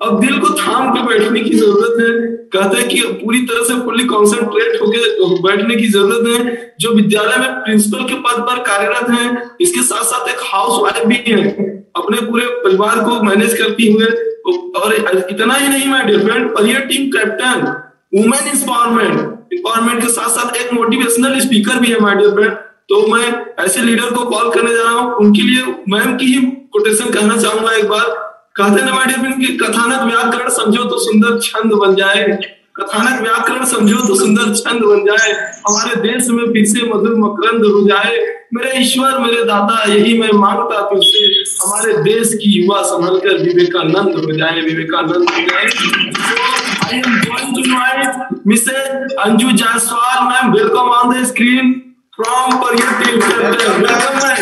अब दिल को थाम के बैठने की जरूरत है। कहते हैं कि पूरी तरह से फुल्ली कॉन्सेंट्रेट होके बैठने की जरूरत है। जो विद्यालय में प्रिंसिपल के पद पर कार्यरत हैं, इसके साथ साथ एक हाउस वाइफ भी है, अपने पूरे परिवार को मैनेज करती हुए। और इतना ही नहीं माय डियर फ्रेंड, पर ये टीम कैप्टन वुमेन इंपावरमेंट के साथ साथ एक मोटिवेशनल स्पीकर भी है माय डियर फ्रेंड। तो मैं ऐसे लीडर को कॉल करने जा रहा हूँ, उनके लिए मैम की ही कोटेशन कहना चाहूंगा एक बार। कहते हैं माय डियर फ्रेंड कि कथानक व्याकरण समझो तो सुंदर छंद बन जाए, कथानक व्याकरण समझो तो सुंदर छंद बन जाए, हमारे देश में फिर से मधुर मकरंद हो जाए। मेरे ईश्वर मेरे दाता यही मैं मांगता तुझसे, हमारे देश की युवा संभल कर विवेकानंद हो जाए, विवेकानंद हो जाए। I am going to invite Mrs Anju Jaiswal ma'am, welcome on the screen from Pariyar team. Welcome ma'am,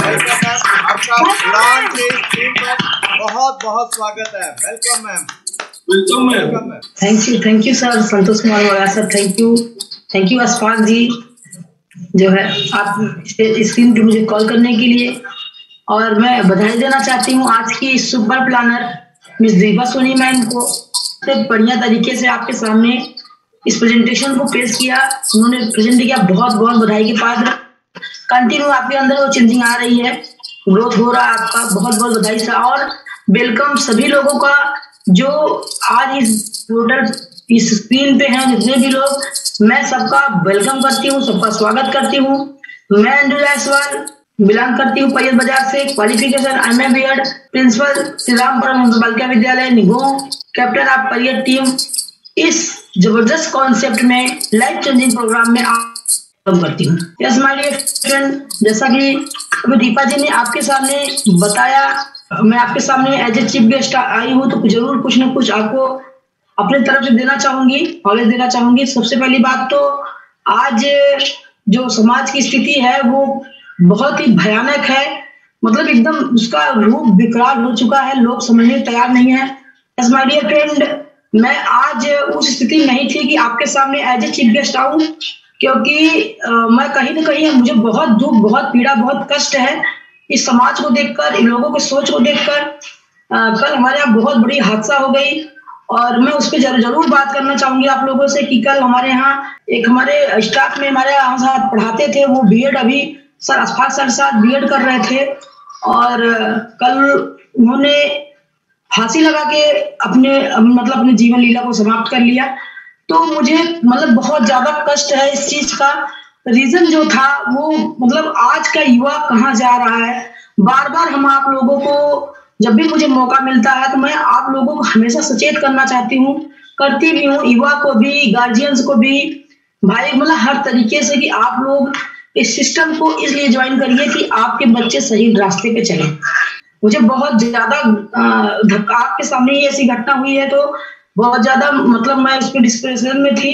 आपका उड़ान के टीम पर बहुत बहुत स्वागत है। Welcome ma'am. Welcome ma'am. Thank you sir Santosh Kumar वगैरह sir, thank you Ashfaq ji जो है आप स्क्रीन पे मुझे कॉल करने के लिए। और मैं बधाई देना चाहती हूँ आज की super planner miss Deepa Soni ma'am को, बढ़िया तरीके से आपके सामने इस प्रेजेंटेशन को पेश किया, उन्होंने प्रेजेंट किया। बहुत बहुत बधाई के पात्र। कंटिन्यू आपके अंदर वो चेंजिंग आ रही है, ग्रोथ हो रहा है आपका, बहुत बहुत बधाई सर। और वेलकम सभी लोगों का जो आज इस टोटल इस स्क्रीन पे हैं, जितने भी लोग, मैं सबका वेलकम करती हूँ, सबका स्वागत करती हूँ। मैं अंजू जायसवाल बिलोंग करती हूँ परियर बाजार से। Qualification MA BEd, principal Shri Ram Paramhans Balika Vidyalaya निगों, कैप्टन ऑफ परियर टीम। इस जबरदस्त कॉन्सेप्ट में लाइफ चेंजिंग प्रोग्राम में काम करती हूँ। यस माय डियर फ्रेंड, जैसा कि अभी दीपा जी ने आपके सामने बताया, मैं आपके सामने एज ए चीफ गेस्ट आई हूँ, तो जरूर कुछ ना कुछ आपको अपने तरफ से देना चाहूंगी, नॉलेज देना चाहूंगी। सबसे पहली बात तो आज जो समाज की स्थिति है वो बहुत ही भयानक है, मतलब एकदम उसका रूप विकराल हो चुका है, लोग समझने तैयार नहीं है। यस माय डियर फ्रेंड, मैं आज उस स्थिति में नहीं थी कि आपके सामने एज ए चीफ गेस्ट आऊं, क्योंकि मैं कहीं ना कहीं मुझे बहुत दुख, बहुत पीड़ा, बहुत कष्ट है इस समाज को देखकर, इन लोगों की सोच को देखकर। कल हमारे यहाँ बहुत बड़ी हादसा हो गई और मैं उस पर जरूर बात करना चाहूंगी आप लोगों से कि कल हमारे यहाँ एक हमारे स्टाफ में हमारे यहाँ साथ पढ़ाते थे, वो बीएड अभी सर अशफाक सर साथ बीएड कर रहे थे और कल उन्होंने फांसी लगा के अपने जीवन लीला को समाप्त कर लिया। तो मुझे मतलब बहुत ज्यादा कष्ट है इस चीज का। रीजन जो था वो मतलब आज का युवा कहाँ जा रहा है। बार बार हम आप लोगों को जब भी मुझे मौका मिलता है तो मैं आप लोगों को हमेशा सचेत करना चाहती हूँ, करती भी हूँ, युवा को भी, गार्जियंस को भी, भाई मतलब हर तरीके से कि आप लोग इस सिस्टम को इसलिए ज्वाइन करिए कि आपके बच्चे सही रास्ते पे चले। मुझे बहुत ज्यादा धक्का, आपके सामने ही ऐसी घटना हुई है तो बहुत ज्यादा मतलब मैं इस पे डिस्प्रेशन में थी,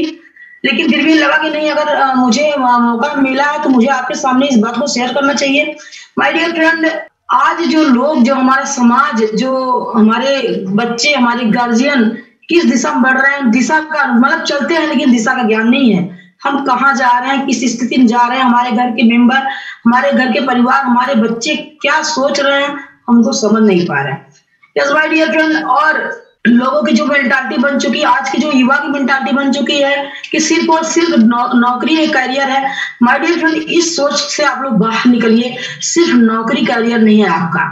लेकिन फिर भी लगा कि नहीं, अगर मुझे मौका मिला है तो मुझे आपके सामने इस बात को शेयर करना चाहिए। माय डियर फ्रेंड, आज जो लोग, जो हमारा समाज, जो हमारे बच्चे, हमारे गार्जियन किस दिशा में बढ़ रहे हैं, दिशा का मतलब चलते हैं लेकिन दिशा का ज्ञान नहीं है। हम कहाँ जा रहे हैं, किस स्थिति में जा रहे हैं, हमारे घर के मेंबर, हमारे घर के परिवार, हमारे बच्चे क्या सोच रहे हैं, हमको समझ नहीं पा रहे हैं। यस माय डियर फ्रेंड, और लोगों की जो मेंटालिटी बन चुकी है, आज की जो युवा की मेंटालिटी बन चुकी है कि सिर्फ और सिर्फ नौकरी एक करियर है। माय डियर फ्रेंड, इस सोच से आप लोग बाहर निकलिए। सिर्फ नौकरी करियर नहीं है आपका।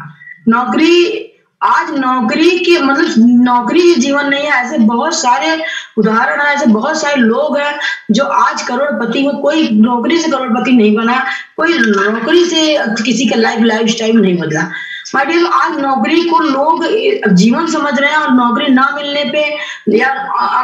नौकरी, आज नौकरी की मतलब नौकरी ही जीवन नहीं है। ऐसे बहुत सारे उदाहरण है, ऐसे बहुत सारे लोग हैं जो आज करोड़पति हो। कोई नौकरी से करोड़पति नहीं बना, कोई नौकरी से किसी का लाइफ स्टाइल नहीं बदला। आज नौकरी को लोग जीवन समझ रहे हैं और नौकरी ना मिलने पे या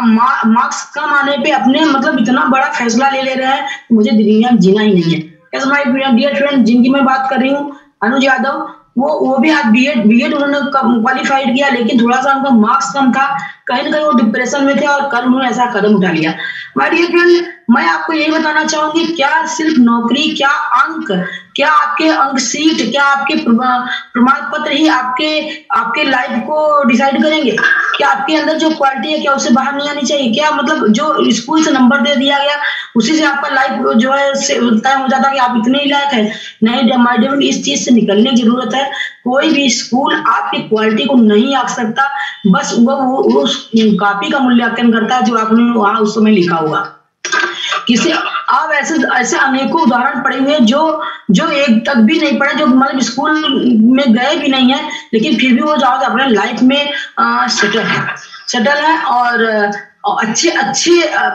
मार्क्स कम आने पे अपने मतलब इतना बड़ा फैसला ले रहे हैं, मुझे दुनिया में जीना ही नहीं है। ऐसा माय डियर फ्रेंड, जिनकी मैं बात कर रही हूँ, अनुज यादव, वो भी आज बीएड उन्होंने क्वालिफाइड किया, लेकिन थोड़ा सा उनका मार्क्स कम था, कहीं ना कहीं वो डिप्रेशन में थे और कल उन्होंने ऐसा कदम उठा लिया। माय डियर फ्रेंड, मैं आपको यही बताना चाहूंगी, क्या सिर्फ नौकरी, क्या अंक, क्या आपके अंक सीट, क्या आपके प्रमाण पत्र ही आपके लाइफ को डिसाइड करेंगे? क्या आपके अंदर जो क्वालिटी है क्या उससे बाहर नहीं आनी चाहिए? क्या मतलब जो स्कूल से नंबर दे दिया गया उसी से आपका लाइफ जो है तय हो जाता है कि आप इतने ही लायक है? नहीं माय डियर फ्रेंड, इस चीज से निकलने की जरूरत है। कोई भी स्कूल आपकी क्वालिटी को नहीं आंक सकता, बस वो उस कॉपी का मूल्यांकन करता है जो आपने वहां उस समय लिखा हुआ। किसी आप ऐसे अनेकों उदाहरण पड़े हुए जो एक तक भी नहीं पढ़े, जो मतलब स्कूल में गए भी नहीं है, लेकिन फिर भी वो जाओगे अपने लाइफ में सेटल है और अच्छे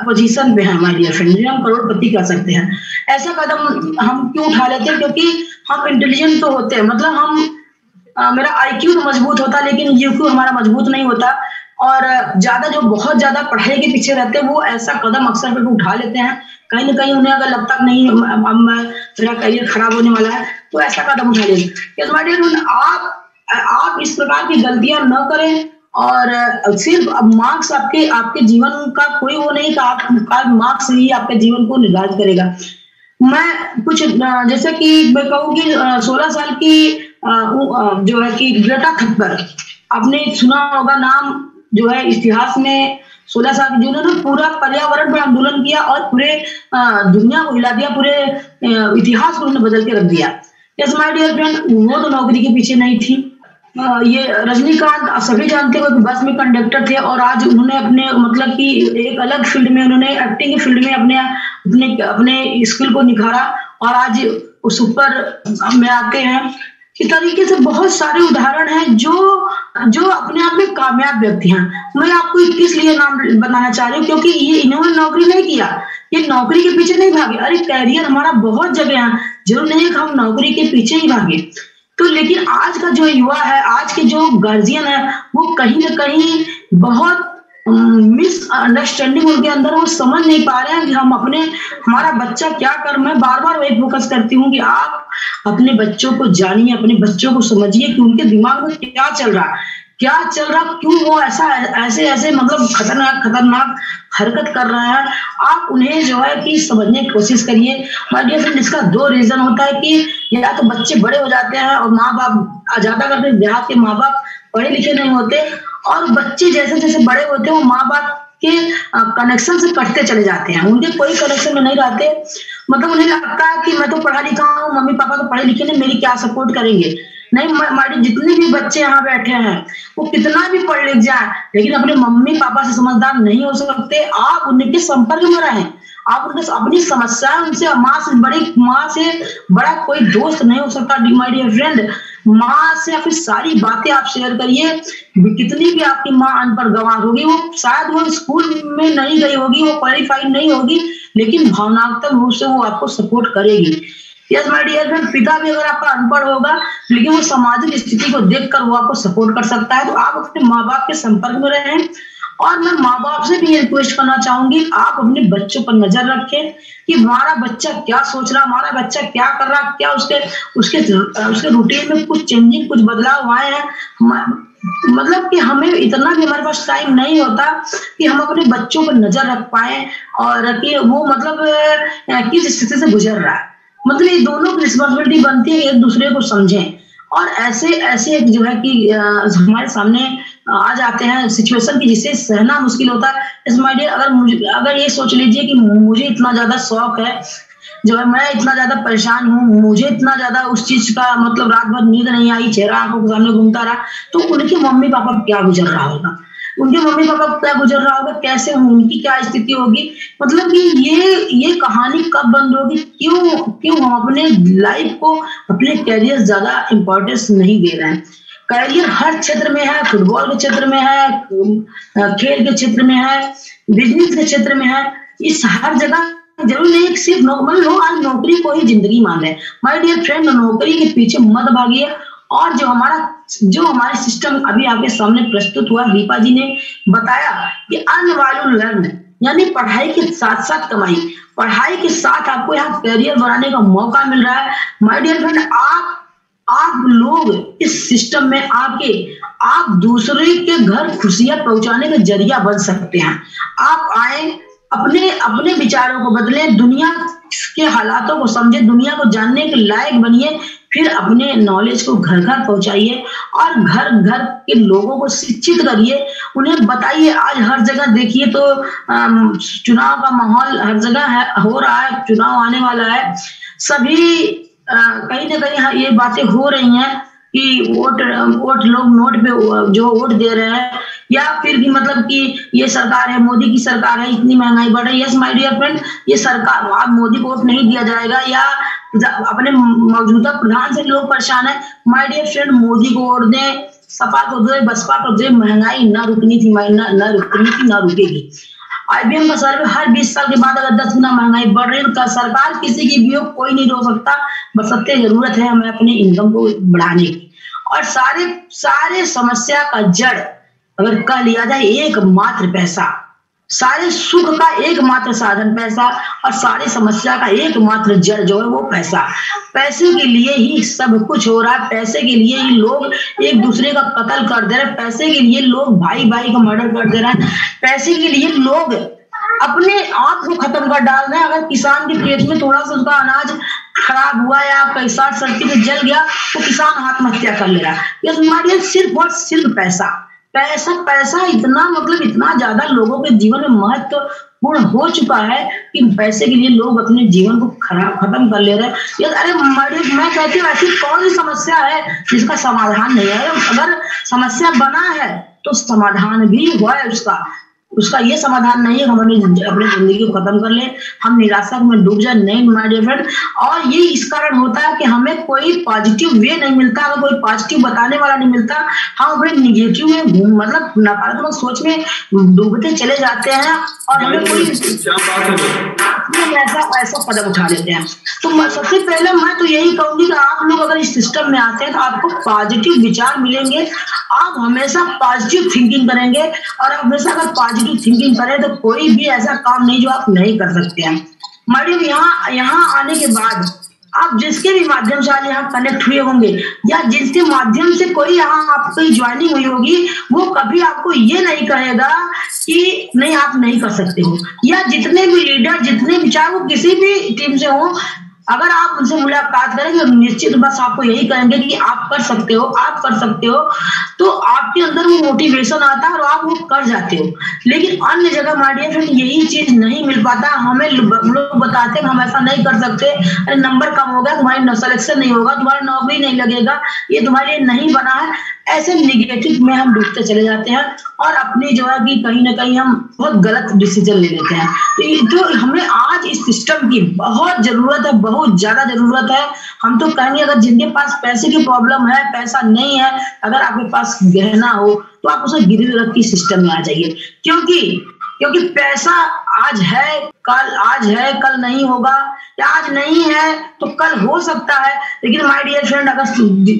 पोजीशन पे है माय डियर फ्रेंड, जिन्हें हम करोड़पति कह सकते हैं। ऐसा कदम हम क्यों उठा लेते हैं? क्योंकि हम इंटेलिजेंट तो होते हैं, मतलब हम मेरा IQ तो मजबूत होता लेकिन UQ हमारा मजबूत नहीं होता, और जो बहुत ज्यादा पढ़ाई के पीछे रहते हैं वो ऐसा कदम अक्सर करके उठा लेते हैं। कहीं ना कहीं उन्हें अगर लगता नहीं मेरा करियर खराब होने वाला है तो ऐसा कदम उठा लेते। आप इस प्रकार की गलतियां न करें, और सिर्फ अब मार्क्स आपके जीवन का कोई वो नहीं कि आपका मार्क्स ही आपके जीवन को निर्धारित करेगा। मैं कुछ जैसे कि मैं कहूँ कि 16 साल की जो है कि ग्रेटा थनबर्ग, आपने सुना होगा नाम, जो है इतिहास में 16 साल की, जिन्होंने पूरा पर्यावरण पर आंदोलन किया और पूरे दुनिया को हिला दिया, पूरे इतिहास को उन्होंने बदल के रख दिया। यस माय डियर फ्रेंड, वो तो नौकरी के पीछे नहीं थी। ये रजनीकांत आप सभी जानते हो कि बस में कंडक्टर थे, और आज उन्होंने अपने मतलब कि एक अलग फील्ड में, उन्होंने एक्टिंग की फील्ड में अपने स्किल को निखारा और आज उस ऊपर में आते हैं। इस तरीके से बहुत सारे उदाहरण हैं जो अपने आप में कामयाब व्यक्ति हैं। मैं आपको किस लिए नाम बताना चाह रही हूँ, क्योंकि ये इन्होंने नौकरी नहीं किया, ये नौकरी के पीछे नहीं भागे। अरे कैरियर हमारा बहुत जगह है, जरूर नहीं है कि हम नौकरी के पीछे ही भागे। तो लेकिन आज का जो युवा है, आज के जो गार्जियन है, वो कहीं ना कहीं बहुत मिसअंडरस्टैंडिंग उनके अंदर, वो समझ नहीं पा रहे हैं कि हमारा बच्चा क्या कर। मैं बार बार वही फोकस करती हूँ कि आप अपने बच्चों को जानिए, अपने बच्चों को समझिए कि उनके दिमाग में क्या चल रहा, क्यों वो ऐसे मतलब खतरनाक हरकत कर रहे हैं। आप उन्हें जो है कि समझने की कोशिश करिए। माय डियर फ्रेंड, इसका 2 रीजन होता है कि या तो बच्चे बड़े हो जाते हैं और माँ बाप ज्यादा करते, देहात के माँ बाप पढ़े लिखे नहीं होते, और बच्चे जैसे जैसे बड़े होते हैं वो माँ बाप के कनेक्शन से कटते चले जाते हैं, उनके कोई कनेक्शन में नहीं रहते। मतलब उन्हें लगता है कि मैं तो पढ़ा लिखा हूँ, मम्मी पापा तो पढ़े लिखे नहीं, मेरी क्या सपोर्ट करेंगे। नहीं, हमारे जितने भी बच्चे यहाँ बैठे हैं वो कितना भी पढ़ लिख जाए, लेकिन अपने मम्मी पापा से समझदार नहीं हो सकते। आप उनके संपर्क में रहें, आप उनके अपनी समस्याएं उनसे, माँ से बड़ा कोई दोस्त नहीं हो सकता माय डियर फ्रेंड। माँ से अपनी सारी बातें आप शेयर करिए। कितनी भी आपकी माँ अनपढ़ गंवार होगी, वो शायद वो स्कूल में नहीं गई होगी, वो क्वालिफाइड नहीं होगी, लेकिन भावनात्मक रूप से वो आपको सपोर्ट करेगी। यस माय डियर फ्रेंड, पिता भी अगर आपका अनपढ़ होगा, लेकिन वो सामाजिक स्थिति को देखकर वो आपको सपोर्ट कर सकता है। तो आप अपने माँ बाप के संपर्क में रहें। और मैं माँ बाप से भी ये रिक्वेस्ट करना चाहूंगी, आप अपने बच्चों पर नजर रखें कि हमारा बच्चा क्या सोच रहा, हमारा बच्चा क्या कर रहा, क्या उसके रूटीन में कुछ चेंजिंग, कुछ बदलाव आए हैं। मतलब कि हमें इतना भी हमारे पास टाइम नहीं होता कि हम अपने बच्चों पर नजर रख पाए और कि वो मतलब किस स्थिति से गुजर रहा है। मतलब ये दोनों की रिस्पॉन्सिबिलिटी बनती है, एक दूसरे को समझें। और ऐसे जो है कि हमारे सामने आ जाते हैं सिचुएशन की जिसे सहना मुश्किल होता है। इस माय डियर, अगर ये सोच लीजिए कि मुझे इतना ज्यादा शौक है, जो है मैं इतना ज्यादा परेशान हूँ, मुझे इतना ज्यादा उस चीज का मतलब रात भर नींद नहीं आई, चेहरा आंखों के सामने घूमता रहा, तो उनके मम्मी पापा क्या गुजर रहा होगा, उनके मम्मी पापा क्या गुजर रहा होगा, कैसे उनकी क्या स्थिति होगी। मतलब कि ये कहानी कब बंद होगी, क्यों हम अपने लाइफ को, अपने कैरियर ज्यादा इंपॉर्टेंस नहीं दे रहे हैं। कैरियर हर क्षेत्र में है, फुटबॉल के क्षेत्र में है, खेल के क्षेत्र में है, बिजनेस के क्षेत्र में है, इस हर जगह जरूर नहीं सिर्फ लोग आज नौकरी को ही जिंदगी मान रहे हैं। माय डियर फ्रेंड, नौकरी के पीछे मत भागिए। और जो हमारे सिस्टम अभी आपके सामने प्रस्तुत हुआ, दीपा जी ने बताया कि अर्न वैल्यू लर्न, यानी पढ़ाई के साथ साथ कमाई, पढ़ाई के साथ आपको यहाँ करियर बनाने का मौका मिल रहा है। माय डियर फ्रेंड, आप लोग इस सिस्टम में आप दूसरे के घर खुशियां पहुंचाने का जरिया बन सकते हैं। आप आए, अपने अपने विचारों को बदले, दुनिया के हालातों को समझे, दुनिया को जानने के लायक बनिए, फिर अपने नॉलेज को घर घर पहुंचाइए और घर घर के लोगों को शिक्षित करिए, उन्हें बताइए। आज हर जगह देखिए तो चुनाव का माहौल हर जगह है, हो रहा है, चुनाव आने वाला है, सभी कहीं ना कहीं ये बातें हो रही हैं कि वोट लोग नोट पे जो वोट दे रहे हैं, या फिर भी मतलब कि ये सरकार है, मोदी की सरकार है, इतनी महंगाई बढ़ रही है। यस माय डियर फ्रेंड, ये सरकार, आप मोदी को वोट नहीं दिया जाएगा या अपने मौजूदा प्रधान से लोग परेशान है, माय डियर फ्रेंड मोदी को वोट दें, सपा को दे, बसपा को दे। महंगाई ना रुकनी थी, ना रुकनी थी, ना रुकेगी। IBM का सर्वे हर 20 साल के बाद अगर 10 गुना महंगाई बढ़ रही है तो सरकार किसी की भी कोई नहीं रोक सकता, बशर्ते जरूरत है हमें अपने इनकम को बढ़ाने की। और सारे समस्या का जड़ अगर कह लिया जाए एकमात्र पैसा, सारे सुख का एकमात्र साधन पैसा, और सारी समस्या का एकमात्र जड़ जो है वो पैसा। पैसे के लिए ही सब कुछ हो रहा है, पैसे के लिए ही लोग एक दूसरे का कत्ल कर दे रहे हैं, पैसे के लिए लोग भाई भाई का मर्डर कर दे रहे हैं, पैसे के लिए लोग अपने आप को खत्म कर डाल रहे हैं। अगर किसान के पेट में थोड़ा सा उसका अनाज खराब हुआ या कई शॉर्ट सर्किट में जल गया तो किसान आत्महत्या कर ले रहा है। ये सिर्फ और सिर्फ पैसा इतना मतलब इतना ज्यादा लोगों के जीवन में महत्वपूर्ण हो चुका है कि पैसे के लिए लोग अपने जीवन को खत्म कर ले रहे हैं। अरे मैं कहती हूँ ऐसी कौन सी समस्या है जिसका समाधान नहीं है? अगर समस्या बना है तो समाधान भी हुआ है उसका ये समाधान नहीं है हम अपनी जिंदगी को खत्म कर ले, हम निराशा में डूब जाए। नहीं माय डियर फ्रेंड, और ये इस कारण होता है कि हमें कोई पॉजिटिव वे नहीं मिलता, हमें कोई पॉजिटिव बताने वाला नहीं मिलता, हम अपने निगेटिव में मतलब नकारात्मक सोच में डूबते चले जाते हैं और हमें कोई ऐसा कदम उठा लेते हैं। तो सबसे पहले मैं तो यही कहूंगी कि आप लोग अगर इस सिस्टम में आते हैं तो आपको पॉजिटिव विचार मिलेंगे, आप हमेशा पॉजिटिव थिंकिंग करेंगे, और हमेशा अगर पॉजिटिव थिंकिंग करें तो कोई भी ऐसा काम नहीं जो आप नहीं कर सकते हैं। मैडम यहाँ आने के बाद आप जिसके भी माध्यम से आज यहाँ कनेक्ट हुए होंगे या जिसके माध्यम से कोई यहाँ आपकी ज्वाइनिंग हुई होगी, वो कभी आपको ये नहीं कहेगा कि नहीं आप नहीं कर सकते हो, या जितने भी लीडर, जितने भी, चाहे वो किसी भी टीम से हो, अगर आप उनसे मुलाकात करेंगे निश्चित बस आपको यही कहेंगे कि आप कर सकते हो, आप कर सकते हो, तो आपके अंदर वो मोटिवेशन आता है और आप वो कर जाते हो। लेकिन अन्य जगह मारिए फिर यही चीज नहीं मिल पाता, हमें लोग बताते हैं हम ऐसा नहीं कर सकते, अरे नंबर कम हो गया, तुम्हारी सिलेक्शन नहीं होगा, तुम्हारा नौकरी नहीं लगेगा, ये तुम्हारे लिए नहीं बना है, ऐसे निगेटिव में हम डूबते चले जाते हैं और अपनी जो है कि कहीं ना कहीं हम बहुत गलत डिसीजन ले लेते हैं। तो हमें आज इस सिस्टम की बहुत जरूरत है, बहुत ज्यादा जरूरत है। हम तो कहेंगे अगर जिनके पास पैसे की प्रॉब्लम है, पैसा नहीं है, अगर आपके पास गहना हो तो आप उसे गिरवी रख के सिस्टम में आ जाइए, क्योंकि पैसा आज है कल नहीं होगा, या आज नहीं है तो कल हो सकता है। लेकिन माय डियर फ्रेंड, अगर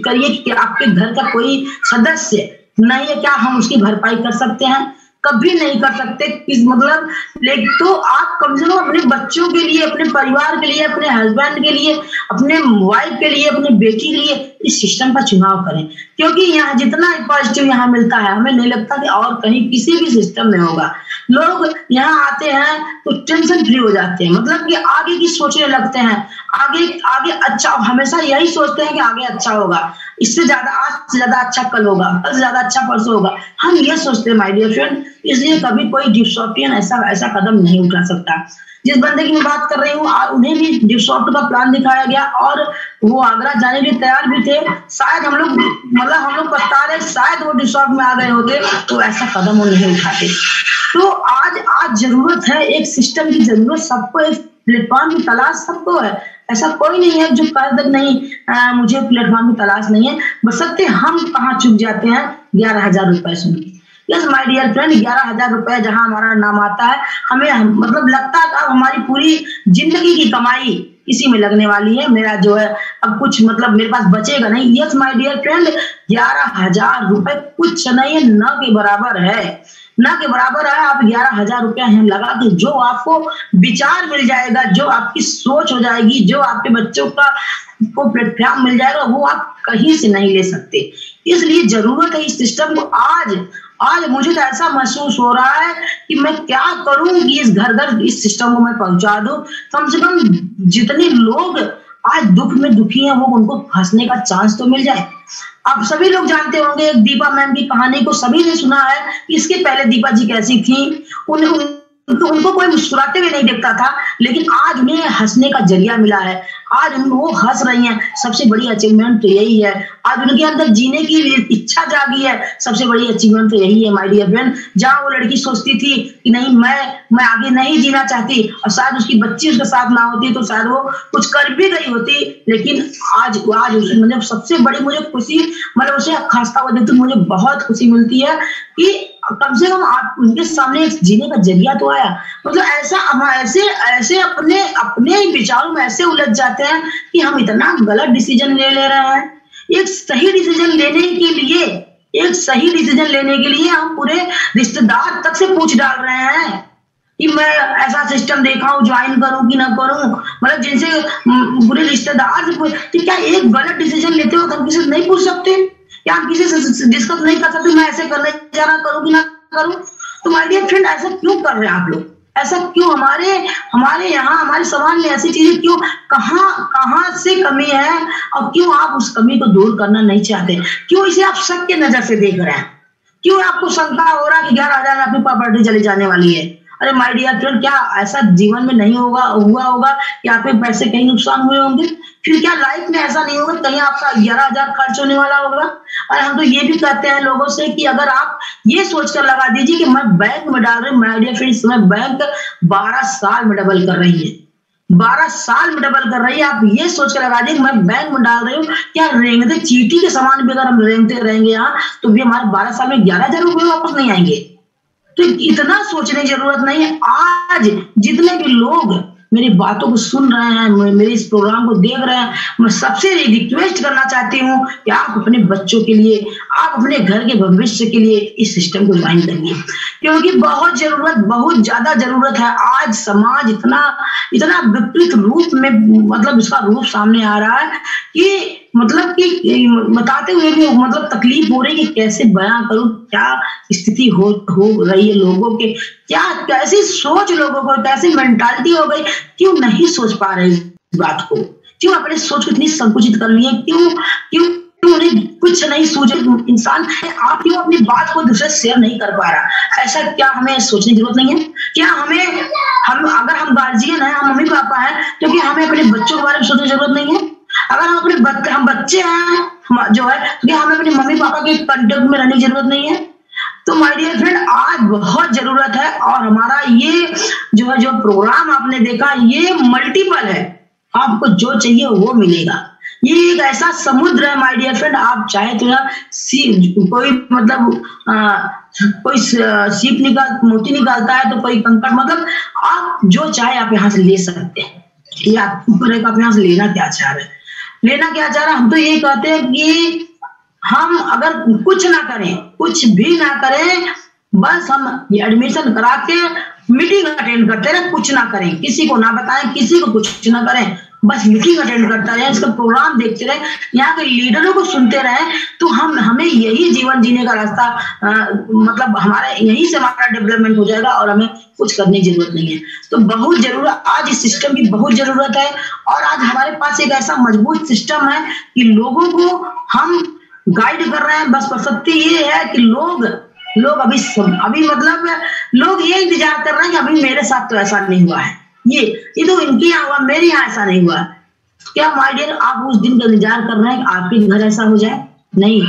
करिए कि आपके घर का कोई सदस्य नहीं है, क्या हम उसकी भरपाई कर सकते हैं? कभी नहीं कर सकते। इस मतलब लेकिन तो आप कम से कम अपने बच्चों के लिए, अपने परिवार के लिए, अपने हस्बैंड के लिए, अपने वाइफ के लिए, अपनी बेटी के लिए इस सिस्टम का चुनाव करें, क्योंकि यहाँ जितना पॉजिटिव यहाँ मिलता है हमें नहीं लगता कि और कहीं किसी भी सिस्टम में होगा। लोग यहाँ आते हैं तो टेंशन फ्री हो जाते हैं, मतलब कि आगे की सोचने लगते हैं, आगे अच्छा, हमेशा यही सोचते हैं कि आगे अच्छा होगा, इससे ज्यादा आज से ज्यादा अच्छा कल होगा, कल से ज्यादा अच्छा परसों होगा, हम ये सोचते हैं माय डियर फ्रेंड। इसलिए कभी कोई डिस्टोपियन ऐसा कदम नहीं उठा सकता। जिस बंदे की मैं बात कर रही हूँ उन्हें भी डिस्टोप का प्लान दिखाया गया और वो आगरा जाने के लिए तैयार भी थे। शायद हम लोग पछता रहे, शायद वो डिस्टोप में आ गए होते तो ऐसा कदम वो नहीं उठाते। तो आज जरूरत है, एक सिस्टम की जरूरत, सबको एक प्लेटफॉर्म की तलाश सबको है। ऐसा कोई नहीं है जो कह दे नहीं मुझे प्लेटफॉर्म की तलाश नहीं है, बशर्ते हम कहाँ चुक जाते हैं 11,000 रुपए सुन के। यस माय डियर फ्रेंड, 11,000 रुपए जहां हमारा नाम आता है, हमें मतलब लगता है अब हमारी पूरी जिंदगी की कमाई इसी में लगने वाली है, मेरा जो है अब कुछ मतलब मेरे पास बचेगा नहीं। यस माय डियर फ्रेंड, 11,000 रुपए कुछ नहीं है, न के बराबर है। आप 11,000 रुपया यहाँ लगा के जो आपको विचार मिल जाएगा, जो आपकी सोच हो जाएगी, जो आपके बच्चों को प्लेटफॉर्म मिल जाएगा, वो आप कहीं से नहीं ले सकते। इसलिए जरूरत है इस सिस्टम को आज मुझे तो ऐसा महसूस हो रहा है कि मैं क्या करूं कि इस घर घर इस सिस्टम को मैं पहुंचा दूं। कम से कम जितने लोग आज दुख में दुखी हैं वो उनको फंसने का चांस तो मिल जाए। आप सभी लोग जानते होंगे एक दीपा मैम की कहानी को सभी ने सुना है। इसके पहले दीपा जी कैसी थी, उनको कोई मुस्कुराते हुए नहीं देखता था, लेकिन आज उन्हें हंसने का जरिया मिला है। आज वो हंस रही हैं, सबसे बड़ी अचीवमेंट तो यही है। आज उनके अंदर जीने की इच्छा जागी है, सबसे बड़ी अचीवमेंट तो यही है माय डियर फ्रेंड। जहां वो लड़की सोचती थी कि नहीं मैं आगे नहीं जीना चाहती और शायद उसकी बच्ची उसके साथ ना होती तो शायद वो कुछ कर भी गई होती, लेकिन आज मतलब सबसे बड़ी मुझे खुशी, मतलब उसे खासा हुआ देखते मुझे बहुत खुशी मिलती है कि कम से कम आप उनके सामने एक जीने का जरिया तो आया। मतलब ऐसा हम ऐसे अपने ही विचारों में ऐसे उलझ जाते हैं कि हम इतना गलत डिसीजन ले रहे हैं। एक सही डिसीजन लेने के लिए हम पूरे रिश्तेदार तक से पूछ डाल रहे हैं कि मैं ऐसा सिस्टम देखा हूं, ज्वाइन करूं कि ना करूं। मतलब जिनसे पूरे रिश्तेदार से क्या एक गलत डिसीजन लेते हो हम किसी से नहीं पूछ सकते? क्या हम किसी से डिस्कस नहीं कर सकते मैं ऐसे करने जा रहा करूं कि ना करूं? तो माय डियर फ्रेंड ऐसा क्यों कर रहे हैं आप लोग? ऐसा क्यों हमारे यहाँ हमारे समाज में ऐसी चीजें क्यों, कहां से कमी है और क्यों आप उस कमी को दूर करना नहीं चाहते? क्यों इसे आप शक की नजर से देख रहे हैं? क्यों आपको शंका हो रहा है कि 11,000 में अपनी प्रॉपर्टी चली जाने वाली है? अरे माय डियर फ्रेंड, क्या ऐसा जीवन में नहीं हुआ होगा कि आपके पैसे कहीं नुकसान हुए होंगे? फिर क्या लाइफ में ऐसा नहीं होगा कहीं आपका 11,000 खर्च होने वाला होगा? और हम तो ये भी कहते हैं लोगों से कि अगर आप ये सोचकर लगा दीजिए कि मैं बैंक में डाल रही हूँ, माय डियर फ्रेंड इस समय बैंक 12 साल में डबल कर रही है, 12 साल में डबल कर रही है। आप ये सोचकर लगा दीजिए मैं बैंक में डाल रही हूँ, क्या रेंगते चींटी के समान भी अगर हम रेंगते रहेंगे यहाँ तो भी हमारे 12 साल में 11,000 रुपये वापस नहीं आएंगे। तो इतना सोचने की जरूरत नहीं है। आज जितने भी लोग मेरी बातों को सुन रहे हैं, मेरे इस प्रोग्राम को देख रहे हैं, मैं सबसे रिक्वेस्ट करना चाहती हूँ कि आप अपने बच्चों के लिए, आप अपने घर के भविष्य के लिए इस सिस्टम को ज्वाइन करिए, क्योंकि बहुत ज्यादा जरूरत है। आज समाज इतना विपरीत रूप में मतलब इसका रूप सामने आ रहा है कि मतलब कि बताते हुए भी मतलब तकलीफ हो रही है कि कैसे बयां करूं, क्या स्थिति हो रही है लोगों के, क्या कैसी सोच लोगों को, कैसी मेंटालिटी हो गई, क्यों नहीं सोच पा रहे इस बात को, क्यों अपने सोच को इतनी संकुचित कर ली है, क्यों उन्हें कुछ नहीं सूझे इंसान, आप क्यों अपनी बात को दूसरे शेयर नहीं कर पा रहा? ऐसा क्या हमें सोचने की जरूरत नहीं है? क्या अगर हम गार्जियन हैं, हम मम्मी पापा हैं, तो क्या हमें अपने बच्चों के बारे में सोचने की जरूरत नहीं है? अगर हम बच्चे हैं जो है तो क्या हमें अपने मम्मी पापा के कंटेक्ट में रहने की जरूरत नहीं है? तो माय डियर फ्रेंड आज बहुत जरूरत है और हमारा ये जो प्रोग्राम आपने देखा ये मल्टीपल है, आपको जो चाहिए वो मिलेगा। ये एक ऐसा समुद्र है माय डियर फ्रेंड, आप चाहे तो कोई मतलब कोई सीप मोती निकालता है तो कोई कंकड़, मतलब आप जो चाहे आप यहाँ से ले सकते हैं। या आप यहाँ से लेना क्या चाह रहे हैं? हम तो ये कहते हैं कि हम अगर कुछ भी ना करें, बस हम एडमिशन करा के मीटिंग अटेंड करते रहे, कुछ ना करें, किसी को ना बताएं, किसी को कुछ ना करें, बस मीटिंग अटेंड करता रहे, इसका प्रोग्राम देखते रहे, यहाँ के लीडरों को सुनते रहे, तो हमें यही जीवन जीने का रास्ता मतलब हमारा यहीं से हमारा डेवलपमेंट हो जाएगा और हमें कुछ करने की जरूरत नहीं है। तो बहुत जरूरत आज इस सिस्टम की बहुत जरूरत है और आज हमारे पास एक ऐसा मजबूत सिस्टम है कि लोगों को हम गाइड कर रहे हैं। बस प्रसक्ति ये है कि लोग अभी मतलब लोग ये इंतजार कर रहे हैं कि अभी मेरे साथ तो ऐसा नहीं हुआ है, ये तो इनके यहाँ हुआ, मेरे यहाँ ऐसा नहीं हुआ। क्या माय डियर आप उस दिन का इंतजार कर रहे हैं कि आपके घर ऐसा हो जाए? नहीं,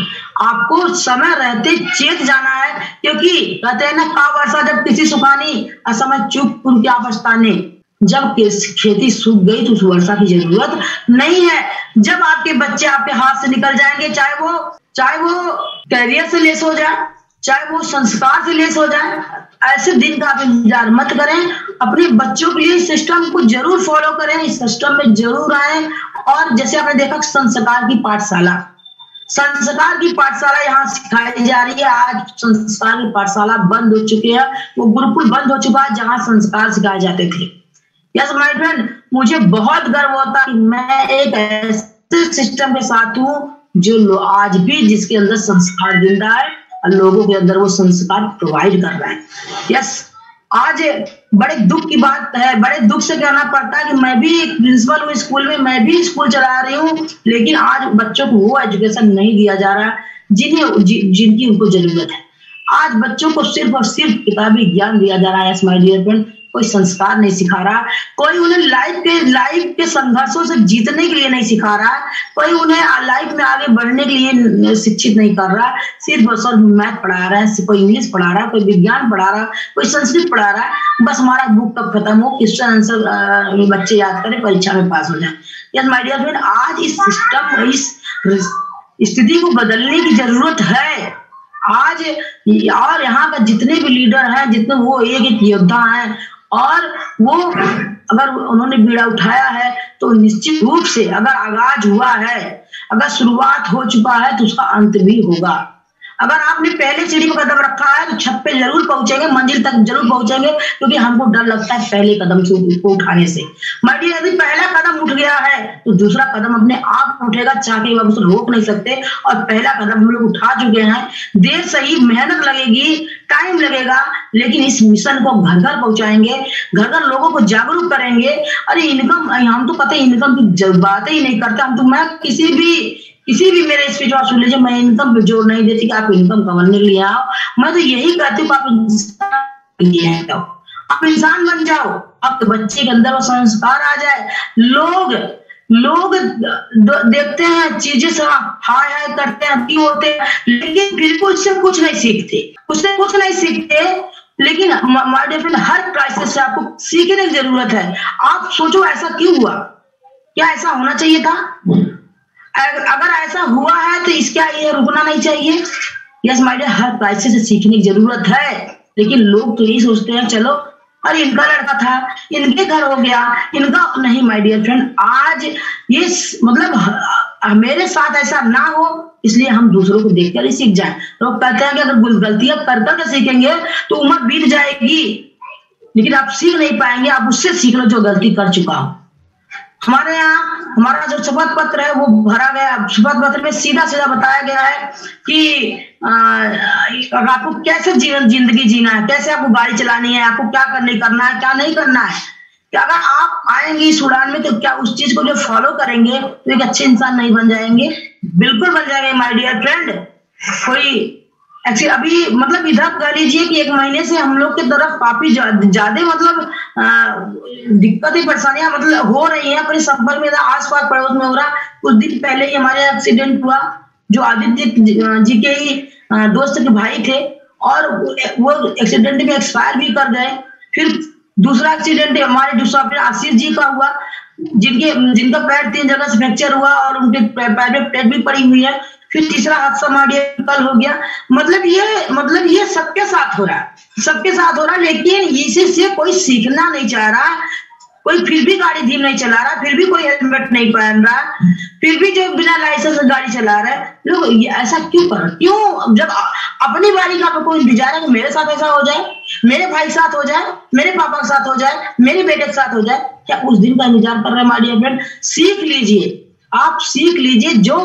आपको समय रहते चेत जाना है, क्योंकि कहते हैं ना का वर्षा जब किसी सुखानी असमय चुप पुन क्या पछताने। जब खेती सूख गई तो उस वर्षा की जरूरत नहीं है। जब आपके बच्चे आपके हाथ से निकल जाएंगे, चाहे वो कैरियर से लेस हो जाए, चाहे वो संस्कार से लेस हो जाए, ऐसे दिन का आप इंतजार मत करें। अपने बच्चों के लिए इस सिस्टम को जरूर फॉलो करें, इस सिस्टम में जरूर आए। और जैसे आपने देखा संस्कार की पाठशाला यहाँ सिखाई जा रही है। आज संस्कार की पाठशाला बंद हो चुकी है, वो गुरुकुल बंद हो चुका है जहाँ संस्कार सिखाए जाते थे। यस माय फ्रेंड, मुझे बहुत गर्व होता है कि मैं एक ऐसे सिस्टम के साथ हूँ जो आज भी जिसके अंदर संस्कार जिंदा है लोगों के अंदर वो संस्कार प्रोवाइड कर रहा है। यस, आज बड़े दुख की बात है, बड़े दुख से कहना पड़ता है कि मैं भी एक प्रिंसिपल हूँ स्कूल में, मैं भी स्कूल चला रही हूँ, लेकिन आज बच्चों को वो एजुकेशन नहीं दिया जा रहा जिनकी उनको जरूरत है। आज बच्चों को सिर्फ और सिर्फ किताबी ज्ञान दिया जा रहा है। माय डियर फ्रेंड, कोई संस्कार नहीं सिखा रहा, कोई उन्हें लाइफ के संघर्षों से जीतने के लिए नहीं सिखा रहा, कोई उन्हें लाइफ में आगे बढ़ने के लिए शिक्षित नहीं कर रहा। सिर्फ और सिर्फ मैथ पढ़ा रहा है, कोई इंग्लिश पढ़ा रहा है, कोई विज्ञान पढ़ा रहा है, कोई संस्कृत पढ़ा रहा है। बस हमारा बुक कब खत्म हो, क्वेश्चन आंसर बच्चे याद करें, परीक्षा में पास हो जाए। यस माय डियर फ्रेंड, आज इस सिस्टम, इस स्थिति को बदलने की जरूरत है। आज और यहाँ का जितने भी लीडर हैं, जितने वो एक योद्धा हैं, और वो अगर उन्होंने बीड़ा उठाया है तो निश्चित रूप से अगर आगाज हुआ है, अगर शुरुआत हो चुका है तो उसका अंत भी होगा। अगर आपने पहले सीढ़ी पर कदम रखा है तो छत पे जरूर पहुंचेंगे, मंजिल तक जरूर पहुंचेंगे, क्योंकि हमको डर लगता है पहले कदम से उसको उठाने से। माय डियर, यदि पहला कदम उठ गया है तो दूसरा कदम अपने आप उठेगा, चाह के हम उसे रोक नहीं सकते। और पहला कदम हम लोग उठा चुके हैं, देर सही, मेहनत लगेगी, टाइम लगेगा, लेकिन इस मिशन को घर घर पहुंचाएंगे, घर घर लोगों को जागरूक करेंगे। अरे इनकम, हम तो पता है इनकम की बातें ही नहीं करते। हम तो, मैं किसी भी मेरे स्पीच आप सुन लीजिए, मैं इनकम पे जोर नहीं देती कि आप इनकम कमाने के लिए आओ। मैं तो यही कहती हूँ आप इंसान बन जाओ, अब तो बच्चे के अंदर वो संस्कार आ जाए। लोग देखते हैं, चीजें से हाय हाय करते हैं, होते हैं, लेकिन फिर भी उससे कुछ नहीं सीखते। लेकिन माय डियर फ्रेंड, हर क्राइसिस से आपको सीखने की जरूरत है। आप सोचो ऐसा क्यों हुआ, क्या ऐसा होना चाहिए था? अगर ऐसा हुआ है तो इसका ये रुकना नहीं चाहिए। यस माय डियर, हर क्राइसिस से सीखने की जरूरत है, लेकिन लोग तो यही सोचते हैं चलो अरे इनका लड़का था, इनके घर हो गया, इनका नहीं। माय डियर फ्रेंड, आज ये मतलब मेरे साथ ऐसा ना हो, इसलिए हम दूसरों को देखकर ही सीख जाएं। लोग कहते हैं कि अगर गलतियां कर करके सीखेंगे तो उम्र बीत जाएगी, लेकिन आप सीख नहीं पाएंगे। आप उससे सीख लो जो गलती कर चुका हो। हमारे यहाँ हमारा जो शपथ पत्र है वो भरा गया। शपथ पत्र में सीधा सीधा बताया गया है कि आपको कैसे जिंदगी जीना है, कैसे आपको गाड़ी चलानी है, आपको क्या करना है, क्या नहीं करना है। क्या अगर आप आएंगे इस उड़ान में तो क्या उस चीज को जो फॉलो करेंगे तो एक अच्छे इंसान नहीं बन जाएंगे? बिल्कुल बन जाएंगे माय डियर फ्रेंड। कोई अभी मतलब इधर कह लीजिए कि 1 महीने से हम लोग की तरफ काफी ज्यादा मतलब दिक्कतें परेशानियां मतलब हो रही हैं अपने संपर्क में, आसपास पड़ोस में हो रहा। कुछ दिन पहले ही हमारे एक्सीडेंट हुआ, जो आदित्य जी के ही दोस्त के भाई थे, और वो एक्सीडेंट में एक्सपायर भी कर गए। फिर दूसरा एक्सीडेंट हमारे जो आशीष जी का हुआ, जिनका पैर 3 जगह से फ्रैक्चर हुआ और उनके पैर में प्लेट भी पड़ी हुई है। फिर तीसरा हादसा हमारे कल हो गया। मतलब ये सबके साथ हो रहा है, लेकिन इसी से कोई सीखना नहीं चाह रहा, कोई फिर भी गाड़ी धीम नहीं चला रहा, फिर भी कोई हेलमेट नहीं पहन रहा, फिर भी जो बिना लाइसेंस गाड़ी चला रहा है। लोग ऐसा क्यों कर रहे? क्यों? जब अपनी बारी का कोई इंतजार है कि मेरे साथ ऐसा हो जाए, मेरे भाई के साथ हो जाए, मेरे पापा के साथ हो जाए, मेरे बेटे के साथ हो जाए, क्या उस दिन का इंतजार कर रहे हैं? माय डियर फ्रेंड, सीख लीजिए, आप सीख लीजिए, जो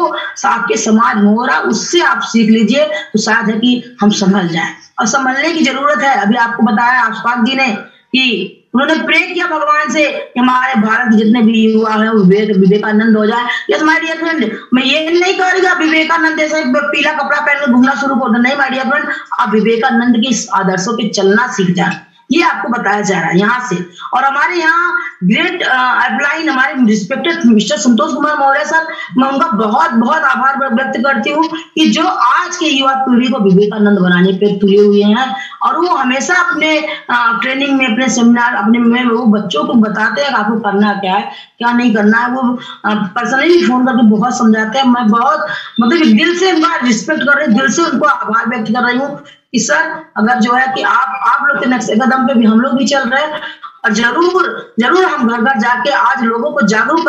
आपके समाज में हो रहा उससे आप सीख लीजिए, तो शायद है कि हम संभल जाएं। और संभलने की जरूरत है। अभी आपको बताया आशुपाल जी ने कि उन्होंने प्रे किया भगवान से कि हमारे भारत के जितने भी युवा है विवेकानंद हो जाए। यस माय डियर फ्रेंड, मैं ये नहीं कह रही आप विवेकानंद जैसे पीला कपड़ा पहन के घूमना शुरू कर दो, नहीं माय डियर फ्रेंड, आप विवेकानंद के आदर्शों पे चलना सीख जाए, ये आपको बताया जा रहा है यहाँ से। और हमारे यहाँ ग्रेट अपलाइन हमारे respected mister Santosh Kumar Maurya sir, मैं उनका बहुत बहुत आभार व्यक्त करती हूँ कि जो आज के युवा पीढ़ी को विवेकानंद बनाने पे तुले हुए हैं, और वो हमेशा अपने ट्रेनिंग में, अपने सेमिनार, अपने में वो बच्चों को बताते हैं आपको करना क्या है, क्या नहीं करना है। वो पर्सनली फोन करके बहुत समझाते हैं। मैं बहुत मतलब दिल से उनका रिस्पेक्ट कर रही हूँ, दिल से उनको आभार व्यक्त कर रही हूँ कि सर अगर जो है कि आप लोग के नक्शे कदम पे भी हम लोग भी चल रहे हैं, और जरूर हम घर घर जाके आज लोगों को जागरूक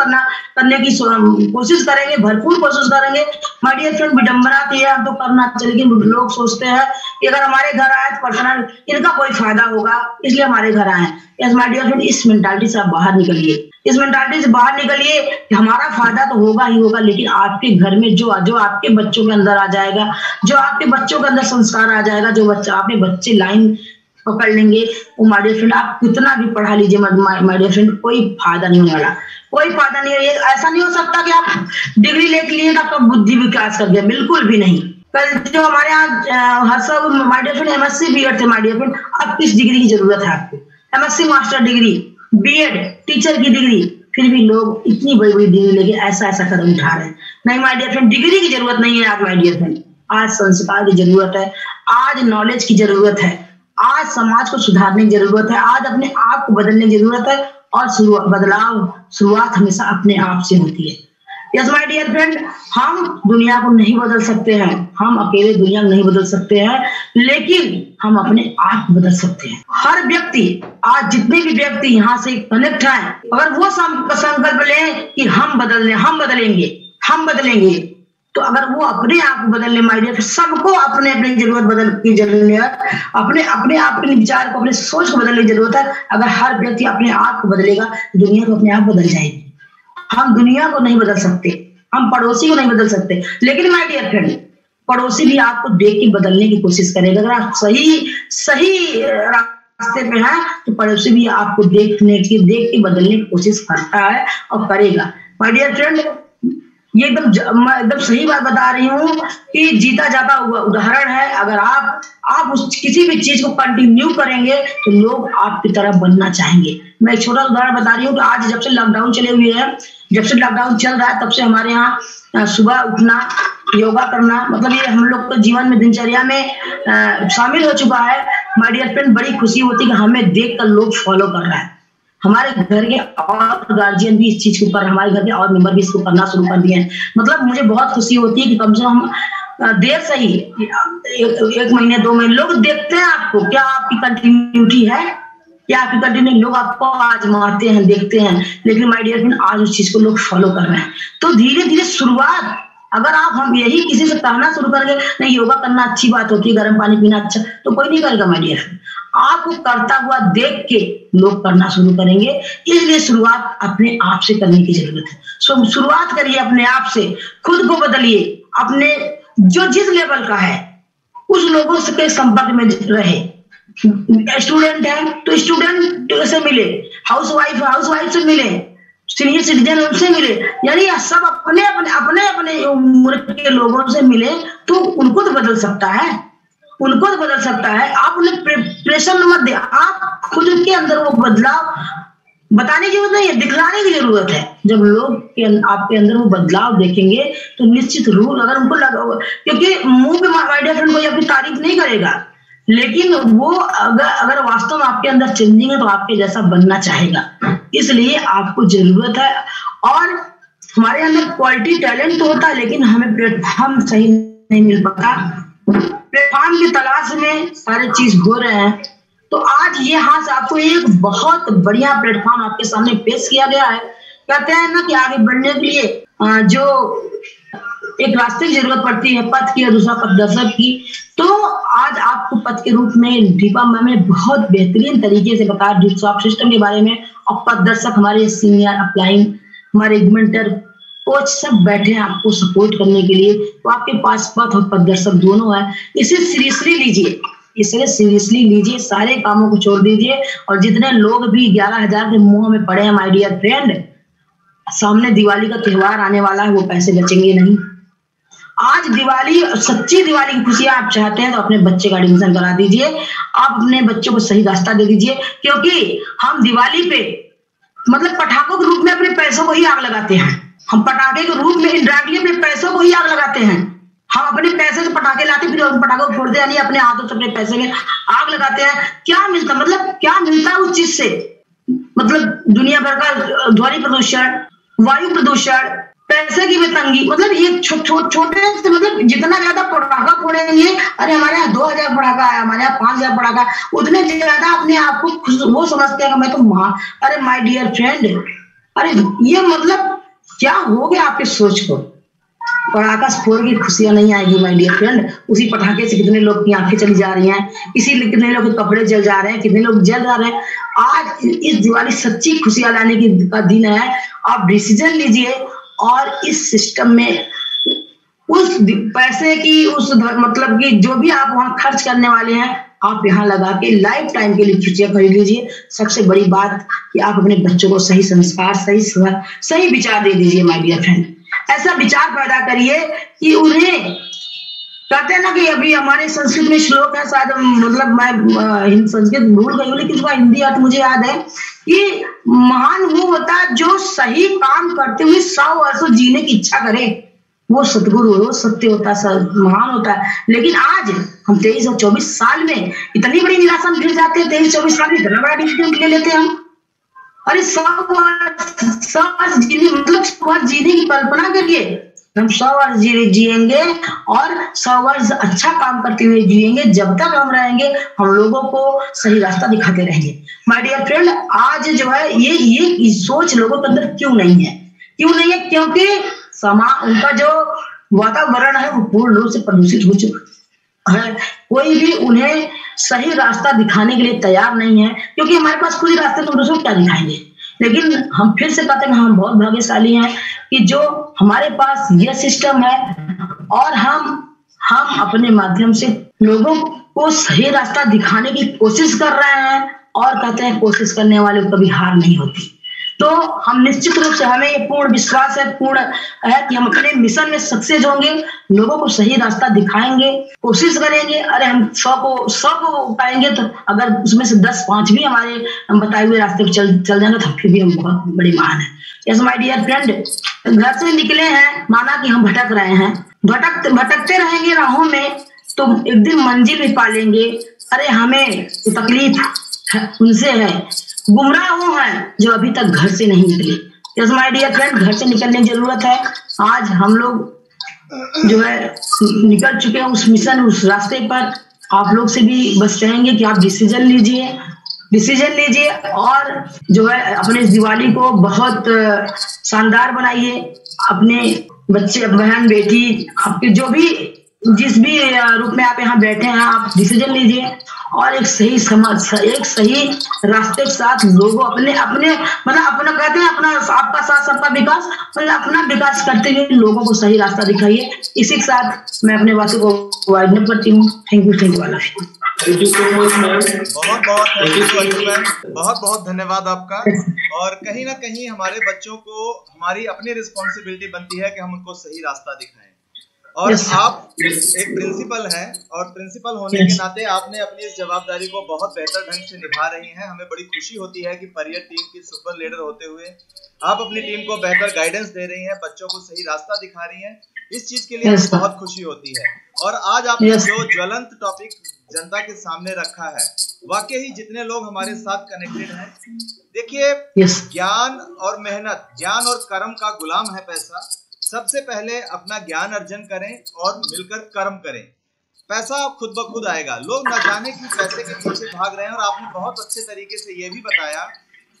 करने की कोशिश करेंगे, भरपूर कोशिश करेंगे। माय डियर फ्रेंड, विडंबना तो यह तो करना चाहिए, लेकिन लोग सोचते हैं कि अगर हमारे घर आए तो पर्सनल इनका कोई फायदा होगा इसलिए हमारे घर आए। यस माय डियर फ्रेंड, इस मेंटालिटी से आप बाहर निकलिए, इस मेंटालिटी से बाहर निकलिए कि हमारा फायदा तो होगा ही होगा, लेकिन आपके घर में जो आपके बच्चों के अंदर आ जाएगा, जो आपके बच्चों के अंदर संस्कार आ जाएगा, जो बच्चा आपके बच्चे लाइन पकड़ लेंगे, वो माय डियर फ्रेंड आप कितना भी पढ़ा लीजिए माय डियर फ्रेंड, कोई फायदा नहीं होने वाला, कोई फायदा नहीं है। ऐसा नहीं हो सकता कि आप डिग्री लेके लिए आपका बुद्धि विकास कर दिया, बिल्कुल भी नहीं। कल जो हमारे यहाँ हर सब my dear friend MSc BEd थे माय डियर फ्रेंड, अब किस डिग्री की जरूरत है आपको? MSc master degree, BEd, teacher की डिग्री, फिर भी लोग इतनी बड़ी बड़ी डिग्री लेके ऐसा कदम उठा रहे हैं। नहीं माय डियर फ्रेंड, डिग्री की जरूरत नहीं है आज माय डियर फ्रेंड, आज संस्कार की जरूरत है, आज नॉलेज की जरूरत है, आज समाज को सुधारने की जरूरत है, आज अपने आप को बदलने की जरूरत है, और शुरुआत हमेशा अपने आप से होती है। यस माय डियर फ्रेंड, हम दुनिया को नहीं बदल सकते हैं, हम अकेले दुनिया को नहीं बदल सकते हैं, लेकिन हम अपने आप को बदल सकते हैं। हर व्यक्ति, आज जितने भी व्यक्ति यहाँ से कनेक्ट हैं, अगर वो संकल्प लें कि हम बदलेंगे, तो अगर वो अपने आप को बदलने माय डियर, सबको अपने अपनी जरूरत बदल की जरूरत है, अपने विचार को, अपने सोच को बदलने की जरूरत है। अगर हर व्यक्ति अपने आप को बदलेगा, दुनिया तो अपने आप बदल जाएगी। हम दुनिया को नहीं बदल सकते, हम पड़ोसी को नहीं बदल सकते, लेकिन माय डियर फ्रेंड, पड़ोसी भी आपको देख के बदलने की कोशिश करेगा। अगर आप सही रास्ते पे हैं, तो पड़ोसी भी आपको देख के बदलने की कोशिश करता है और करेगा। माय डियर फ्रेंड, ये एकदम सही बात बता रही हूँ कि जीता जाता हुआ उदाहरण है। अगर आप उस किसी भी चीज को कंटिन्यू करेंगे तो लोग आपकी तरह बनना चाहेंगे। मैं एक छोटा उदाहरण बता रही हूँ कि आज जब से लॉकडाउन चले हुए हैं, जब से लॉकडाउन चल रहा है, तब से हमारे यहाँ सुबह उठना, योगा करना, मतलब ये हम लोग के जीवन में, दिनचर्या में शामिल हो चुका है। माय डियर फ्रेंड, बड़ी खुशी होती है कि हमें देख कर लोग फॉलो कर रहा है। हमारे घर के और गार्जियन भी इस चीज के ऊपर, हमारे घर के और मेंबर भी इसको करना शुरू कर दिए हैं। मतलब मुझे बहुत खुशी होती है कि कम से कम देर से ही 1 महीने 2 महीने लोग देखते हैं आपको, क्या आपकी कंटिन्यूटी है, क्या आपकी कंटिन्यूटी, लोग आपको आजमाते हैं, देखते हैं, लेकिन माय डियर फ्रेंड आज उस चीज को लोग फॉलो कर रहे हैं। तो धीरे धीरे शुरुआत, अगर हम यही किसी से कहना शुरू करेंगे नहीं योगा करना अच्छी बात होती है, गर्म पानी पीना अच्छा, तो कोई नहीं करेगा माय डियर फ्रेंड। आपको करता हुआ देख के लोग करना शुरू करेंगे, इसलिए शुरुआत अपने आप से करने की जरूरत है। शुरुआत करिए अपने आप से, खुद को बदलिए, अपने जो जिस लेवल का है उस लोगों के संपर्क में रहे। स्टूडेंट है तो स्टूडेंट से मिले, हाउसवाइफ से मिले, सीनियर सिटीजन उनसे मिले, यानी सब अपने उम्र के लोगों से मिले तो उनको तो बदल सकता है, आप उन्हें प्रेशर मत दे, आप खुद के अंदर वो बदलाव बताने की जरूरत नहीं है, दिखलाने की जरूरत है। जब लोग आपके अंदर वो बदलाव देखेंगे तो निश्चित रूप, अगर उनको लगा, क्योंकि मुंह पे माय डियर फ्रेंड कोई आपकी तारीफ नहीं करेगा, लेकिन वो अगर वास्तव में आपके अंदर चेंजिंग है तो आपके जैसा बनना चाहेगा। इसलिए आपको जरूरत है, और हमारे अंदर क्वालिटी टैलेंट तो होता है, लेकिन हमें प्लेटफॉर्म सही नहीं मिल पाता। प्लेटफॉर्म की तलाश में सारे चीज हो रहे हैं। तो आज यहाँ से आपको एक बहुत बढ़िया प्लेटफॉर्म आपके सामने पेश किया गया है। कहते हैं ना कि आगे बढ़ने के लिए जो एक रास्ते की जरूरत पड़ती है, पथ की और दूसरा पथदर्शक की, तो आज आपको पथ के रूप में दीपा मैम ने बहुत बेहतरीन तरीके से बताया डिस्क सिस्टम के बारे में, और पथदर्शक हमारे सीनियर अपलाइन, हमारे एग्मेंटर कोच सब बैठे हैं आपको सपोर्ट करने के लिए। तो आपके पास पथ और पथदर्शक दोनों है, इसे सीरियसली लीजिए, सारे कामों को छोड़ दीजिए। और जितने लोग भी 11,000 के मुंह में पड़े हैं माय डियर फ्रेंड, सामने दिवाली का त्योहार आने वाला है, वो पैसे बचेंगे नहीं। आज दिवाली, सच्ची दिवाली की खुशियां आप चाहते हैं तो अपने बच्चे का एडमिशन करा दीजिए, आप अपने बच्चों को सही रास्ता दे दीजिए, क्योंकि हम दिवाली पे मतलब पटाखों के रूप में अपने पैसों को ही आग लगाते हैं। हम पटाखे के रूप में इंडायरेक्टली अपने पैसों को ही आग लगाते हैं। हम अपने पैसे से पटाखे लाते फिर पटाखों को फोड़ते, यानी अपने हाथों से अपने पैसे में आग लगाते हैं। क्या मिलता, मतलब क्या मिलता है उस चीज से? मतलब दुनिया भर का ध्वनि प्रदूषण, वायु प्रदूषण, पैसे की भी तंगी, मतलब ये छोटे से, मतलब जितना ज्यादा पटाखा फोड़ेंगे, अरे हमारे यहाँ 2000 पटाखा है, हमारे यहाँ 5000 पटाखा, उतने ज्यादा अपने आप को वो समझते हैं कि मैं तो अरे माय डियर फ्रेंड, अरे ये मतलब क्या हो गया आपकी सोच को? पटाखा फोड़ की खुशियां नहीं आएगी माय डियर फ्रेंड। उसी पटाखे से कितने लोग की आंखें चली जा रही हैं, इसीलिए कितने लोग के कपड़े जल जा रहे हैं, कितने लोग जल जा रहे हैं। आज इस दिवाली सच्ची खुशियां लाने की का दिन है। आप डिसीजन लीजिए और इस सिस्टम में उस पैसे की, उस मतलब कि जो भी आप वहां खर्च करने वाले हैं, आप यहाँ लगा के लाइफ टाइम के लिए खुशियां खरीद लीजिए। सबसे बड़ी बात कि आप अपने बच्चों को सही संस्कार, सही विचार दे दीजिए माय डियर फ्रेंड। ऐसा विचार पैदा करिए कि उन्हें, कहते हैं ना कि अभी हमारे संस्कृत में श्लोक है, शायद मतलब मैं संस्कृत भूल गई हूँ, लेकिन उसका हिंदी अर्थ मुझे याद है कि महान वो होता है जो सही काम करते हुए 100 वर्षों जीने की इच्छा करे, वो सतगुरु हो, सत्य होता है, महान होता है। लेकिन आज हम 23 और 24 साल में इतनी बड़ी निराशा में गिर जाते हैं, 23-24 साल में इतना बड़ा डिसीजन ले लेते हैं हम। अरे 100 वर्ष जीने, मतलब 100 वर्ष जीने की कल्पना करिए, हम 100 वर्ष जिएंगे और 100 वर्ष अच्छा काम करते हुए जिएंगे। जब तक हम रहेंगे हम लोगों को सही रास्ता दिखाते रहेंगे। माय डियर फ्रेंड, आज जो है ये सोच लोगों के अंदर क्यों नहीं है? क्योंकि उनका जो वातावरण है वो पूर्ण रूप से प्रदूषित हो चुका है। कोई भी उन्हें सही रास्ता दिखाने के लिए तैयार नहीं है, क्योंकि हमारे पास खुद ही रास्ते तो दूसरों को क्या दिखाएंगे। लेकिन हम फिर से कहते हैं हम बहुत भाग्यशाली हैं कि जो हमारे पास यह सिस्टम है और हम अपने माध्यम से लोगों को सही रास्ता दिखाने की कोशिश कर रहे हैं, और कहते हैं कोशिश करने वाले को कभी हार नहीं होती। तो हम निश्चित रूप से, हमें ये पूर्ण विश्वास है, पूर्ण है कि हम अपने मिशन में सक्सेस होंगे, लोगों को सही रास्ता दिखाएंगे, कोशिश करेंगे। अरे हम 100 को पाएंगे तो अगर उसमें से 10-5 भी हमारे बताए हुए रास्ते पर चल जाएंगे तो फिर भी हम बहुत बड़ी महान है। यस माय डियर फ्रेंड, घर से निकले हैं, माना कि हम भटक रहे हैं, भटकते रहेंगे राहों में, तो एक दिन मंजिल भी पालेंगे। अरे हमें तकलीफ उनसे है, गुमराह वो हैं जो अभी तक घर से नहीं निकले। यस माय डियर फ्रेंड, घर से निकलने की जरूरत है। आज हम लोग जो है निकल चुके हैं उस मिशन, उस रास्ते पर। आप लोग से भी बस चाहेंगे कि आप डिसीजन लीजिए और जो है अपने दिवाली को बहुत शानदार बनाइए। अपने बच्चे, बहन, बेटी, आपके जो भी जिस भी रूप में आप यहाँ बैठे हैं, आप डिसीजन लीजिए और एक सही समाज, एक सही रास्ते के साथ लोगों अपने मतलब अपना कहते हैं अपना, आपका साथ सबका विकास, मतलब अपना विकास करते हुए लोगों को सही रास्ता दिखाइए। इसी के साथ मैं अपने बातों को वाइंड अप करती हूँ। थैंक यू वाला। Thank you so much ma'am, बहुत बहुत धन्यवाद आपका। और कहीं ना कहीं हमारे बच्चों को हमारी अपनी रिस्पॉन्सिबिलिटी बनती है कि हम उनको सही रास्ता दिखाएं। और आप एक प्रिंसिपल हैं और प्रिंसिपल होने के नाते आपने अपनी इस जवाबदारी को बहुत बेहतर ढंग से निभा रही हैं। हमें बड़ी खुशी होती है कि परियर टीम की सुपर लीडर होते हुए आप अपनी टीम को बेहतर गाइडेंस दे रही हैं, बच्चों को सही रास्ता दिखा रही हैं। इस चीज के लिए हमें बहुत खुशी होती है। और आज आपने जो ज्वलंत टॉपिक जनता के सामने रखा है, वाकई ही जितने लोग हमारे साथ कनेक्टेड हैं, देखिए ज्ञान और मेहनत, ज्ञान और कर्म का गुलाम है पैसा। सबसे पहले अपना ज्ञान अर्जन करें और मिलकर कर्म करें, पैसा खुद ब खुद आएगा। लोग न जाने कि पैसे के पीछे भाग रहे हैं। और आपने बहुत अच्छे तरीके से ये भी बताया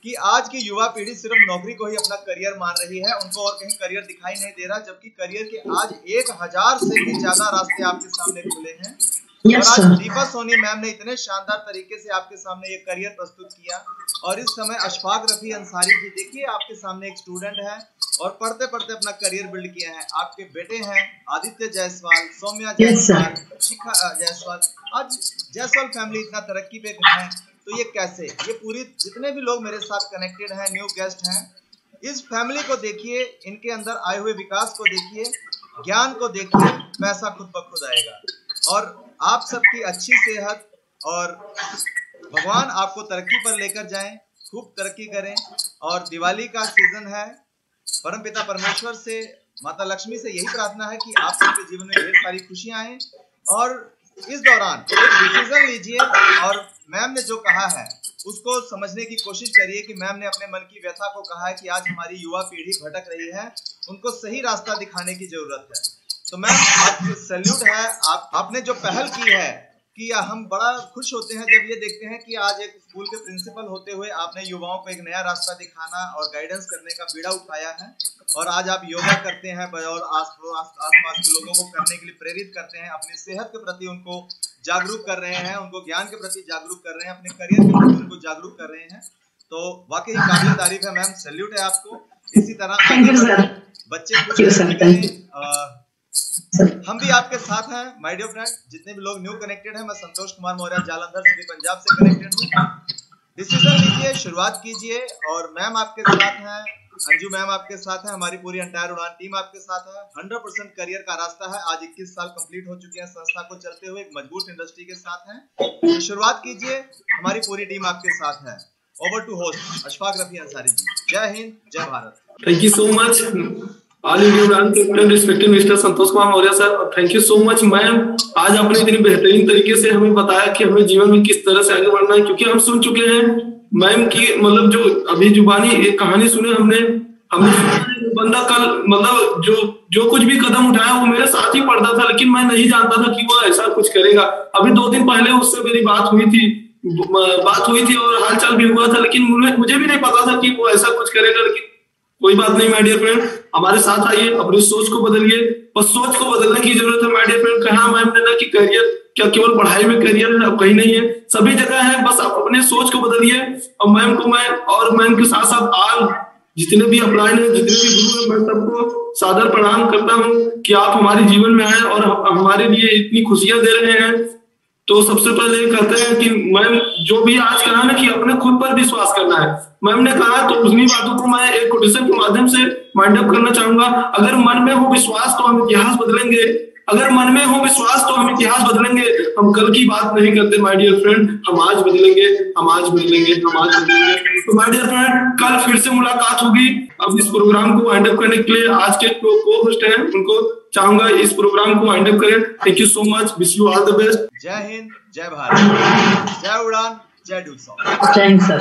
कि आज की युवा पीढ़ी सिर्फ नौकरी को ही अपना करियर मान रही है, उनको और कहीं करियर दिखाई नहीं दे रहा, जबकि करियर के आज 1000 से भी ज्यादा रास्ते आपके सामने खुले हैं। और आज दीपा सोनी मैम ने इतने शानदार तरीके से आपके सामने ये करियर प्रस्तुत किया। और इस समय अशफाक रफी अंसारी जी, देखिए आपके सामने एक स्टूडेंट है और पढ़ते पढ़ते अपना करियर बिल्ड किया है। आपके बेटे हैं आदित्य जायसवाल, सौम्या जायसवाल, शिखा जायसवाल। आज जायसवाल फैमिली इतना तरक्की पे है, तो ये कैसे? ये पूरी जितने भी लोग मेरे साथ कनेक्टेड हैं, न्यू गेस्ट हैं, इस फैमिली को देखिए, इनके अंदर आए हुए विकास को देखिए, ज्ञान को देखिए, पैसा खुद ब खुद आएगा। और आप सबकी अच्छी सेहत और भगवान आपको तरक्की पर लेकर जाएं, खूब तरक्की करें। और दिवाली का सीजन है, परमपिता परमेश्वर से, माता लक्ष्मी से यही प्रार्थना है कि आप सबके जीवन में ढेर सारी खुशियां आए। और इस दौरान एक डिसीजन लीजिए और मैम ने जो कहा है उसको समझने की कोशिश करिए कि मैम ने अपने मन की व्यथा को कहा है कि आज हमारी युवा पीढ़ी भटक रही है उनको सही रास्ता दिखाने की जरूरत है। तो मैम आपको सैल्यूट है, आपने जो पहल की है कि हम बड़ा खुश होते हैं जब ये देखते हैं कि आज एक स्कूल के प्रिंसिपल होते हुए आपने युवाओं को एक नया रास्ता दिखाना और गाइडेंस करने का बीड़ा उठाया है, और आज आप योगा करते हैं और आसपास के लोगों को करने के लिए प्रेरित करते हैं, अपनी सेहत के प्रति उनको जागरूक कर रहे हैं, उनको ज्ञान के प्रति जागरूक कर रहे हैं, अपने करियर के प्रति उनको जागरूक कर रहे हैं। तो वाकई काबिल तारीफ है मैम, सैल्यूट है आपको। इसी तरह बच्चे हम भी आपके साथ हैं माय डियर फ्रेंड। जितने भी लोग न्यू कनेक्टेड हैं, मैं संतोष कुमार मौर्य जालंधर सिटी पंजाब से कनेक्टेड हूँ। डिसीजन लीजिए, शुरुआत कीजिए, और मैम आपके साथ हैं, अंजू मैम आपके साथ हैं, हमारी पूरी एंटायर उड़ान टीम आपके साथ है। 100% करियर का रास्ता है। आज 21 साल कंप्लीट हो चुके हैं संस्था को चलते हुए, एक मजबूत इंडस्ट्री के साथ हैं। तो शुरुआत कीजिए, हमारी पूरी टीम आपके साथ है। Over to host Ashfaq Rafi Ansari ji. जय हिंद, जय Bharat. Thank you so much all India Udaan captain respected mister Santosh Kumar Maurya sir, और thank you so much ma'am, आज आपने इतनी बेहतरीन तरीके से हमें बताया कि हमें जीवन में किस तरह से आगे बढ़ना है। क्योंकि हम सुन चुके हैं मैम की, मतलब जो अभी जुबानी एक कहानी सुने हमने बंदा कल मतलब जो कुछ भी कदम उठाया वो मेरे साथ ही पढ़ता था, लेकिन मैं नहीं जानता था कि वो ऐसा कुछ करेगा। अभी 2 दिन पहले उससे मेरी बात हुई थी और हालचाल भी हुआ था, लेकिन मुझे भी नहीं पता था कि वो ऐसा कुछ करेगा। लेकिन कोई बात नहीं माय डियर फ्रेंड, हमारे साथ आइए, अपनी सोच को बदलिए, बस सोच को बदलने की जरूरत है माय डियर फ्रेंड। कहा मैम ने ना कि करियर क्या केवल पढ़ाई में करियर है, अब कहीं नहीं है, सभी जगह है, बस आप अपने सोच को बदलिए। और मैम को मैं और मैम के साथ साथ आल जितने भी अपलाइन है, जितने भी गुरु हैं, मैं सबको सादर प्रणाम करता हूँ कि आप हमारे जीवन में आए और हमारे लिए इतनी खुशियां दे रहे हैं। तो सबसे पहले कहते हैं कि मैम जो भी आज कहा ना कि अपने खुद पर विश्वास करना है, मैम ने कहा, तो उन्हीं बातों को मैं एक कोटेशन के माध्यम से माइंड अप करना चाहूंगा। अगर मन में हो विश्वास तो हम इतिहास बदलेंगे, अगर मन में हो विश्वास तो हम इतिहास बदलेंगे। हम कल की बात नहीं करते माय डियर फ्रेंड, हम आज बदलेंगे, हम आज बदलेंगे, हम आज बदलेंगे। तो माय डियर फ्रेंड, कल फिर से मुलाकात होगी। अब इस प्रोग्राम को वाइंड अप करने के लिए आज के को होस्ट हैं, उनको चाहूंगा इस प्रोग्राम को वाइंड अप करें। Thank you so much, wish you all the best. जय हिंद, जय भारत, जय उड़ान, जय डूसॉफ्ट। Thanks sir.